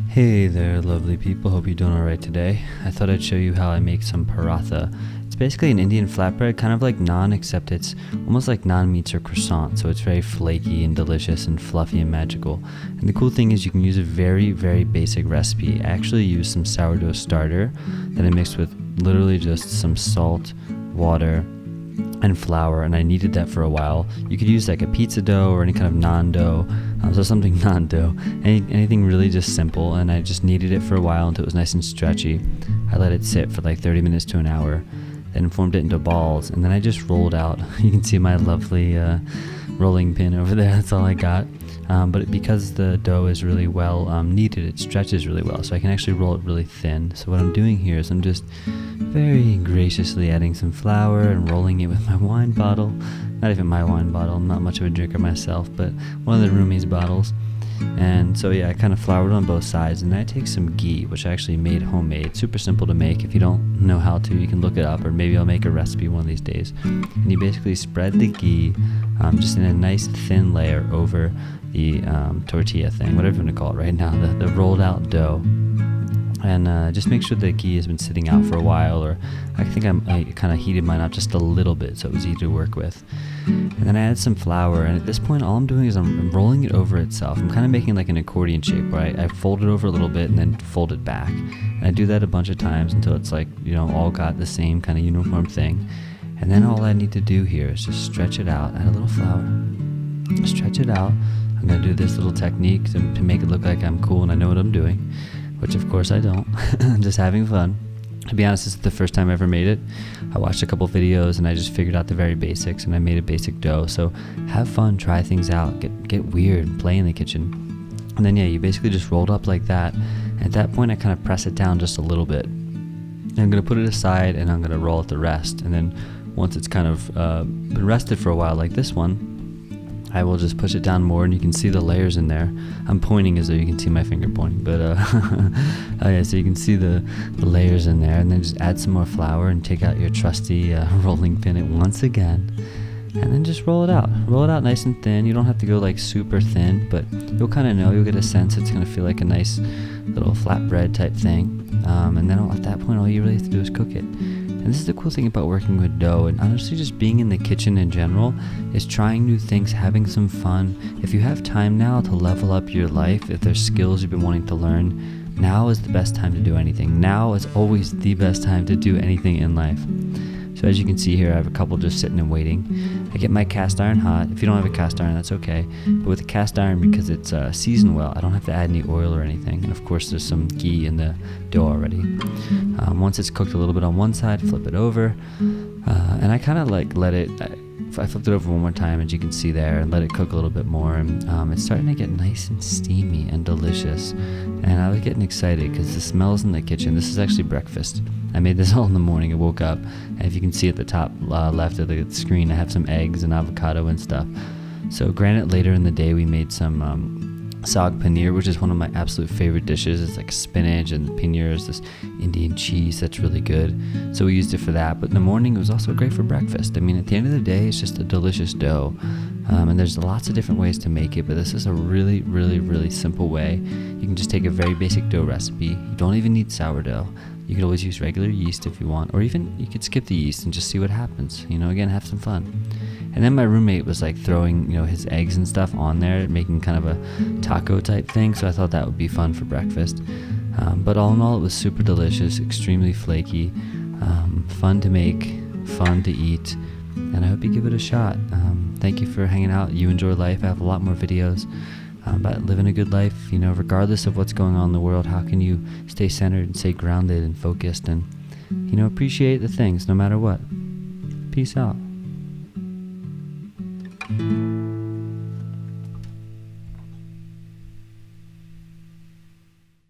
Hey there, lovely people. Hope you're doing alright today. I thought I'd show you how I make some paratha. It's basically an Indian flatbread, kind of like naan, except it's almost like naan meets a croissant, so it's very flaky and delicious and fluffy and magical. And the cool thing is you can use a very, very basic recipe. I actually used some sourdough starter that I mixed with literally just some salt, water, and flour, and I kneaded that for a while. You could use like a pizza dough or any kind of naan dough, so something naan dough, anything really just simple, and I just kneaded it for a while until it was nice and stretchy. I let it sit for like 30 minutes to an hour, then formed it into balls, and then I just rolled out. You can see my lovely rolling pin over there, that's all I got. But because the dough is really well kneaded, it stretches really well, so I can actually roll it really thin. So what I'm doing here is I'm just very graciously adding some flour and rolling it with my wine bottle. Not even my wine bottle, I'm not much of a drinker myself, but one of the roomies' bottles. And so yeah, I kind of floured on both sides, and then I take some ghee, which I actually made homemade. Super simple to make. If you don't know how to, you can look it up, or maybe I'll make a recipe one of these days. And you basically spread the ghee just in a nice thin layer over the tortilla thing, whatever you want to call it right now, the rolled out dough. And just make sure the ghee has been sitting out for a while, or I think I kind of heated mine up just a little bit so it was easy to work with. And then I add some flour, and at this point all I'm doing is I'm rolling it over itself. I'm kind of making like an accordion shape where I fold it over a little bit and then fold it back. And I do that a bunch of times until it's like, all got the same kind of uniform thing. And then all I need to do here is just stretch it out, add a little flour, stretch it out. I'm going to do this little technique to make it look like I'm cool and I know what I'm doing, which of course I don't. I'm just having fun. To be honest, this is the first time I ever made it. I watched a couple videos and I just figured out the very basics, and I made a basic dough. So have fun, try things out, get weird, play in the kitchen. And then you basically just rolled up like that. And at that point I kind of press it down just a little bit. And I'm going to put it aside and I'm going to roll out the rest. And then once it's kind of been rested for a while like this one, I will just push it down more, and you can see the layers in there. I'm pointing as though you can see my finger pointing, but so you can see the layers in there, and then just add some more flour and take out your trusty rolling pin it once again, and then just roll it out. Roll it out nice and thin. You don't have to go like super thin, but you'll kind of know, you'll get a sense it's going to feel like a nice little flatbread type thing. And then at that point, all you really have to do is cook it. And this is the cool thing about working with dough, and honestly just being in the kitchen in general, is trying new things, having some fun. If you have time now to level up your life, if there's skills you've been wanting to learn, now is the best time to do anything. Now is always the best time to do anything in life. So as you can see here, I have a couple just sitting and waiting. I get my cast iron hot. If you don't have a cast iron, that's okay. But with the cast iron, because it's seasoned well, I don't have to add any oil or anything. And of course, there's some ghee in the dough already. Once it's cooked a little bit on one side, flip it over. And I kind of like let it, I flipped it over one more time, as you can see there, and let it cook a little bit more. And it's starting to get nice and steamy and delicious. And I was getting excited because the smells in the kitchen. This is actually breakfast. I made this all in the morning. I woke up, and if you can see at the top left of the screen, I have some eggs and avocado and stuff. So granted, later in the day we made some saag paneer, which is one of my absolute favorite dishes. It's like spinach, and paneer is this Indian cheese that's really good. So we used it for that. But in the morning, it was also great for breakfast. I mean, at the end of the day, it's just a delicious dough. And there's lots of different ways to make it, but this is a really, really, really simple way. You can just take a very basic dough recipe. You don't even need sourdough. You could always use regular yeast if you want, or even you could skip the yeast and just see what happens. Again, have some fun. And then my roommate was like throwing, his eggs and stuff on there, making kind of a taco type thing. So I thought that would be fun for breakfast. But all in all, it was super delicious, extremely flaky, fun to make, fun to eat. And I hope you give it a shot. Thank you for hanging out. You enjoy life. I have a lot more videos about living a good life. Regardless of what's going on in the world, how can you stay centered and stay grounded and focused and, appreciate the things no matter what. Peace out.